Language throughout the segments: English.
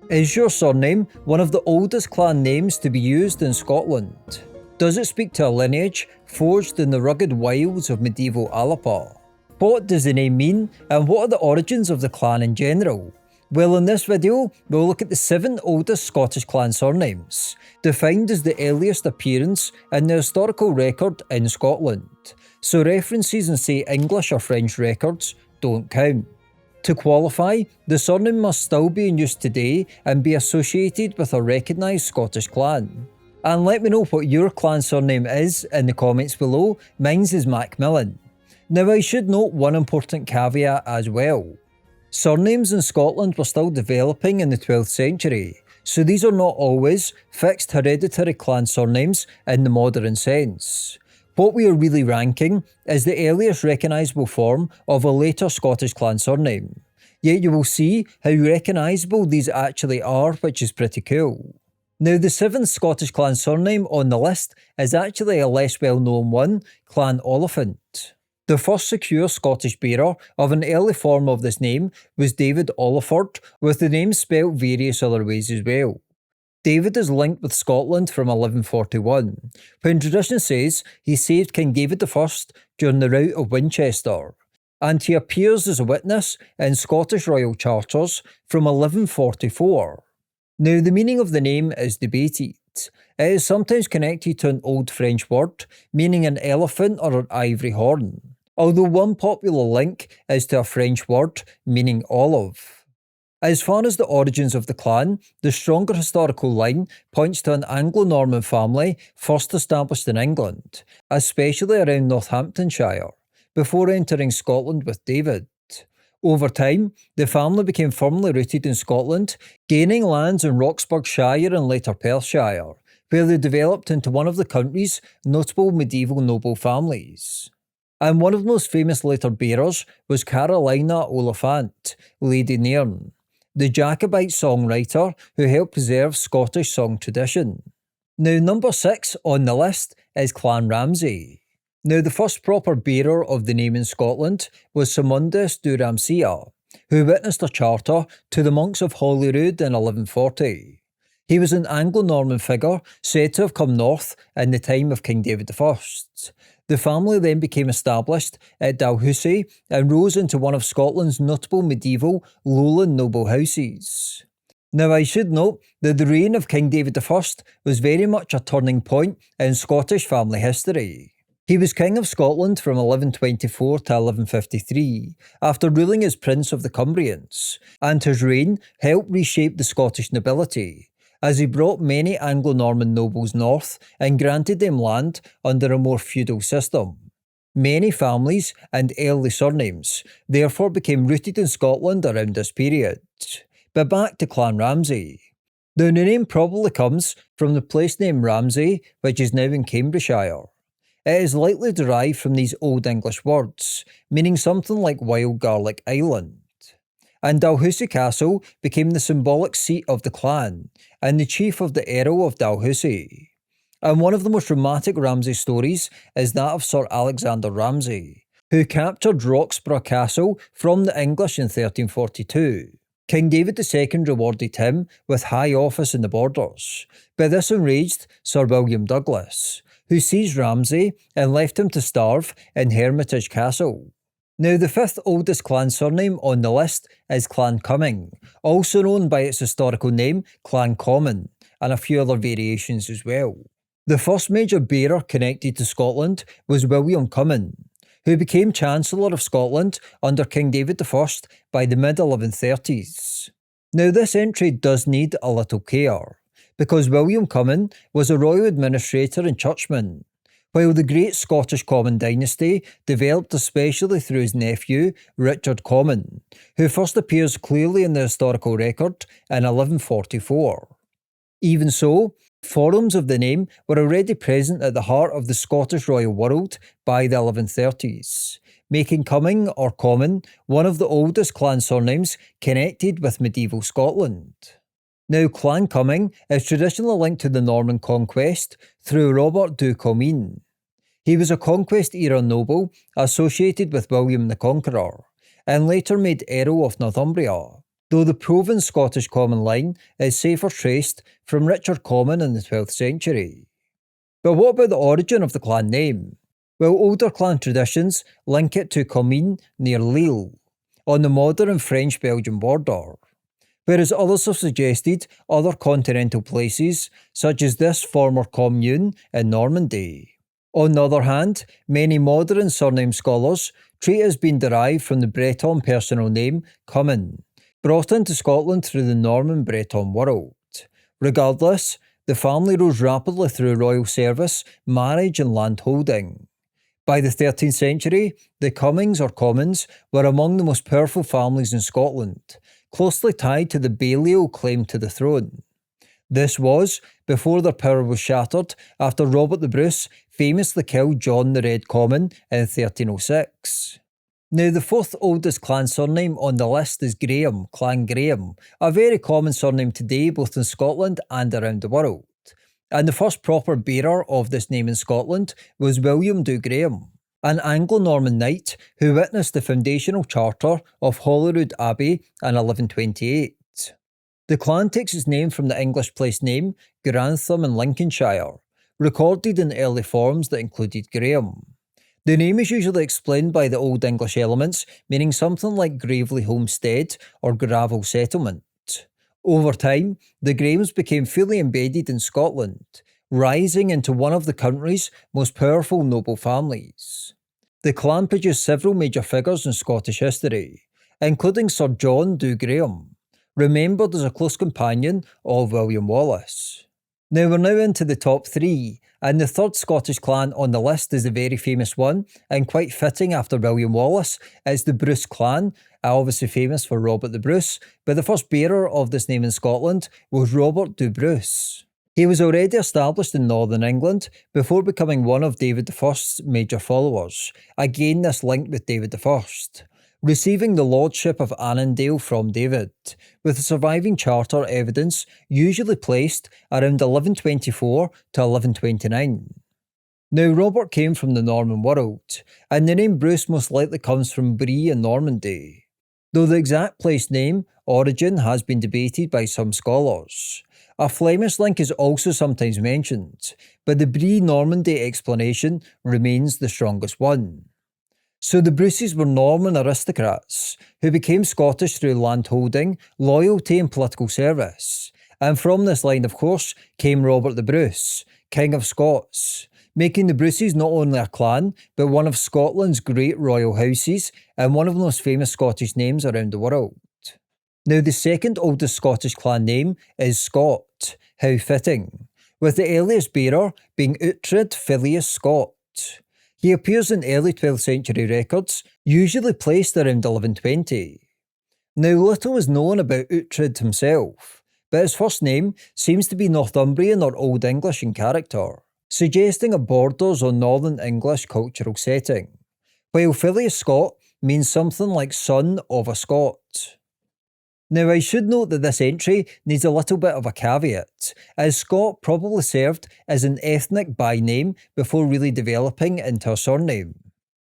Is your surname one of the oldest clan names to be used in Scotland? Does it speak to a lineage forged in the rugged wilds of medieval Alba? What does the name mean, and what are the origins of the clan in general? Well, in this video, we'll look at the 7 oldest Scottish clan surnames, defined as the earliest appearance in the historical record in Scotland, so references in say English or French records don't count. To qualify, the surname must still be in use today and be associated with a recognised Scottish clan. And let me know what your clan surname is in the comments below. Mine's is MacMillan. Now I should note one important caveat as well. Surnames in Scotland were still developing in the 12th century, so these are not always fixed hereditary clan surnames in the modern sense. What we are really ranking is the earliest recognisable form of a later Scottish clan surname, yet you will see how recognisable these actually are, which is pretty cool. Now the 7th Scottish clan surname on the list is actually a less well known one, Clan Oliphant. The first secure Scottish bearer of an early form of this name was David Oliphant, with the name spelt various other ways as well. David is linked with Scotland from 1141, when tradition says he saved King David I during the Rout of Winchester, and he appears as a witness in Scottish royal charters from 1144. Now the meaning of the name is debated. It is sometimes connected to an old French word meaning an elephant or an ivory horn, although one popular link is to a French word meaning olive. As far as the origins of the clan, the stronger historical line points to an Anglo-Norman family first established in England, especially around Northamptonshire, before entering Scotland with David. Over time, the family became firmly rooted in Scotland, gaining lands in Roxburghshire and later Perthshire, where they developed into one of the country's notable medieval noble families. And one of the most famous later bearers was Carolina Oliphant, Lady Nairn, the Jacobite songwriter who helped preserve Scottish song tradition. Now number 6 on the list is Clan Ramsay. Now the first proper bearer of the name in Scotland was Simundus du Ramsay, who witnessed a charter to the monks of Holyrood in 1140. He was an Anglo-Norman figure said to have come north in the time of King David I. The family then became established at Dalhousie and rose into one of Scotland's notable medieval lowland noble houses. Now I should note that the reign of King David I was very much a turning point in Scottish family history. He was King of Scotland from 1124 to 1153, after ruling as Prince of the Cumbrians, and his reign helped reshape the Scottish nobility, as he brought many Anglo-Norman nobles north and granted them land under a more feudal system. Many families and early surnames therefore became rooted in Scotland around this period. But back to Clan Ramsay. The name probably comes from the place name Ramsay, which is now in Cambridgeshire. It is likely derived from these Old English words, meaning something like Wild Garlic Island. And Dalhousie Castle became the symbolic seat of the clan, and the chief of the Earl of Dalhousie. And one of the most dramatic Ramsay stories is that of Sir Alexander Ramsay, who captured Roxburgh Castle from the English in 1342. King David II rewarded him with high office in the borders, but this enraged Sir William Douglas, who seized Ramsay and left him to starve in Hermitage Castle. Now the 5th oldest clan surname on the list is Clan Cumming, also known by its historical name Clan Comyn, and a few other variations as well. The first major bearer connected to Scotland was William Comyn, who became Chancellor of Scotland under King David I by the mid-1130s. Now this entry does need a little care, because William Comyn was a royal administrator and churchman, while the great Scottish Comyn dynasty developed especially through his nephew, Richard Comyn, who first appears clearly in the historical record in 1144. Even so, forms of the name were already present at the heart of the Scottish royal world by the 1130s, making Cumming or Comyn one of the oldest clan surnames connected with medieval Scotland. Now Clan Cumming is traditionally linked to the Norman conquest through Robert du Comyn. He was a conquest-era noble associated with William the Conqueror, and later made Earl of Northumbria. though the proven Scottish Comyn line is safer traced from Richard Comyn in the 12th century. But what about the origin of the clan name? Well, older clan traditions link it to Comyn near Lille, on the modern French-Belgian border, whereas others have suggested other continental places, such as this former commune in Normandy. On the other hand, many modern surname scholars treat it as being derived from the Breton personal name Comyn, brought into Scotland through the Norman Breton world. Regardless, the family rose rapidly through royal service, marriage and landholding. By the 13th century, the Cummings or Comyns were among the most powerful families in Scotland, closely tied to the Balliol claim to the throne. This was before their power was shattered after Robert the Bruce famously killed John the Red Comyn in 1306. Now, the fourth oldest clan surname on the list is Graham, Clan Graham, a very common surname today both in Scotland and around the world. And the first proper bearer of this name in Scotland was William de Graham, an Anglo-Norman knight who witnessed the foundational charter of Holyrood Abbey in 1128. The clan takes its name from the English place name Grantham in Lincolnshire, recorded in early forms that included Graham. The name is usually explained by the Old English elements, meaning something like Gravely Homestead or Gravel Settlement. Over time, the Grahams became fully embedded in Scotland, rising into one of the country's most powerful noble families. The clan produced several major figures in Scottish history, including Sir John de Graham, remembered as a close companion of William Wallace. Now we're now into the top three, and the third Scottish clan on the list is a very famous one, and quite fitting after William Wallace. It's the Bruce clan, obviously famous for Robert the Bruce, but the first bearer of this name in Scotland was Robert de Bruce. He was already established in northern England before becoming one of David I's major followers, again this linked with David I, receiving the lordship of Annandale from David, with the surviving charter evidence usually placed around 1124 to 1129. Now, Robert came from the Norman world, and the name Bruce most likely comes from Brie in Normandy, though the exact place name origin has been debated by some scholars. A Flemish link is also sometimes mentioned, but the Brie Normandy explanation remains the strongest one. So the Bruces were Norman aristocrats who became Scottish through landholding, loyalty and political service. And from this line, of course, came Robert the Bruce, King of Scots, making the Bruces not only a clan, but one of Scotland's great royal houses and one of the most famous Scottish names around the world. Now, the second oldest Scottish clan name is Scott, how fitting, with the earliest bearer being Uhtred Filius Scott. He appears in early 12th century records, usually placed around 1120. Now, little is known about Uhtred himself, but his first name seems to be Northumbrian or Old English in character, suggesting it borders on Northern English cultural setting, while Filius Scott means something like son of a Scot. Now, I should note that this entry needs a little bit of a caveat, as Scott probably served as an ethnic by-name before really developing into a surname.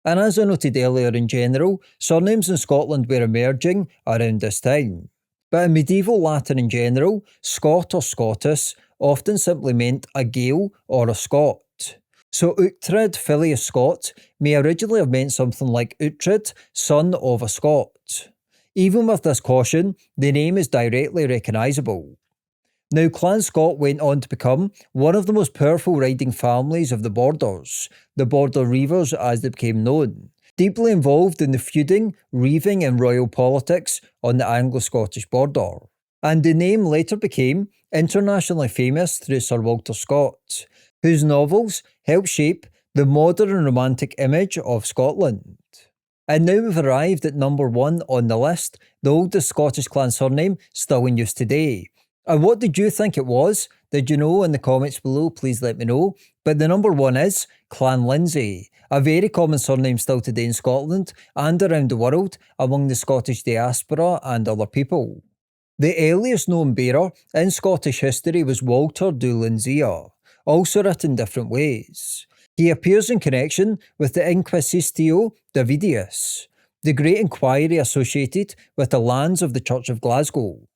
And as I noted earlier in general, surnames in Scotland were emerging around this time. But in medieval Latin in general, Scot or Scotus often simply meant a Gael or a Scot. So Uhtred Filius Scott may originally have meant something like Uhtred, son of a Scot. Even with this caution, the name is directly recognisable. Now, Clan Scott went on to become one of the most powerful riding families of the Borders, the Border Reivers as they became known, deeply involved in the feuding, reiving and royal politics on the Anglo-Scottish border. And the name later became internationally famous through Sir Walter Scott, whose novels helped shape the modern romantic image of Scotland. And now we've arrived at number 1 on the list, the oldest Scottish clan surname still in use today. And what did you think it was? Did you know? In the comments below, please let me know. But the number 1 is Clan Lindsay, a very common surname still today in Scotland and around the world among the Scottish diaspora and other people. The earliest known bearer in Scottish history was Walter de Lindsay, also written different ways. He appears in connection with the Inquisitio Davidius, the Great Inquiry associated with the lands of the Church of Glasgow.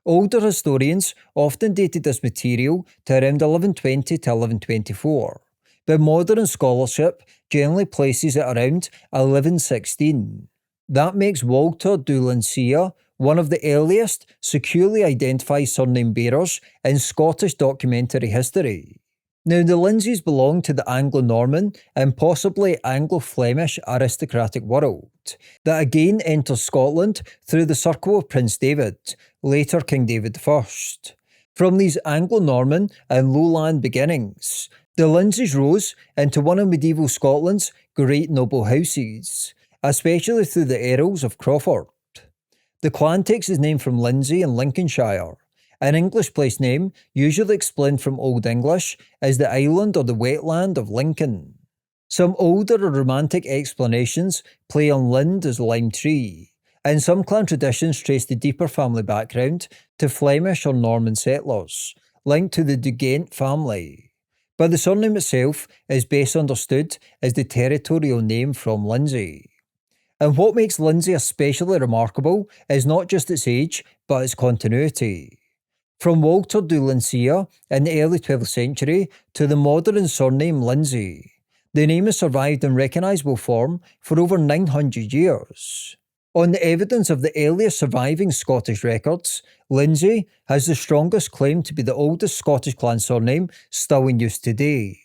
Older historians often dated this material to around 1120 to 1124, but modern scholarship generally places it around 1116. That makes Walter de Lindsay one of the earliest securely identified surname bearers in Scottish documentary history. Now, the Lindsays belong to the Anglo-Norman and possibly Anglo-Flemish aristocratic world, that again enters Scotland through the circle of Prince David, later King David I. From these Anglo-Norman and lowland beginnings, the Lindsays rose into one of medieval Scotland's great noble houses, especially through the Earls of Crawford. The clan takes its name from Lindsay in Lincolnshire, an English place name usually explained from Old English as the island or the wetland of Lincoln. Some older or romantic explanations play on Lind as lime tree, and some clan traditions trace the deeper family background to Flemish or Norman settlers, linked to the De Ghent family. But the surname itself is best understood as the territorial name from Lindsay. And what makes Lindsay especially remarkable is not just its age, but its continuity. From Walter de Lindsay in the early 12th century to the modern surname Lindsay, the name has survived in recognisable form for over 900 years. On the evidence of the earliest surviving Scottish records, Lindsay has the strongest claim to be the oldest Scottish clan surname still in use today,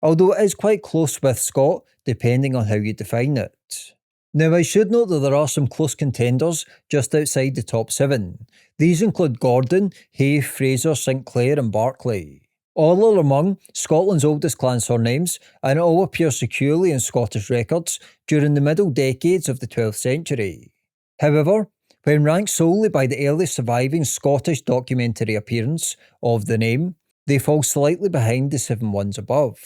although it is quite close with Scot depending on how you define it. Now, I should note that there are some close contenders just outside the top 7. These include Gordon, Hay, Fraser, Sinclair and Barclay. All are among Scotland's oldest clan surnames, and all appear securely in Scottish records during the middle decades of the 12th century. However, when ranked solely by the earliest surviving Scottish documentary appearance of the name, they fall slightly behind the 7 ones above.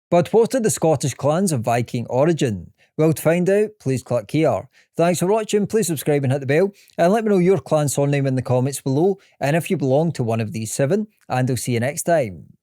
But what are the Scottish clans of Viking origin? Well, to find out, please click here. Thanks for watching, please subscribe and hit the bell, and let me know your clan surname in the comments below, and if you belong to one of these 7, and I'll see you next time.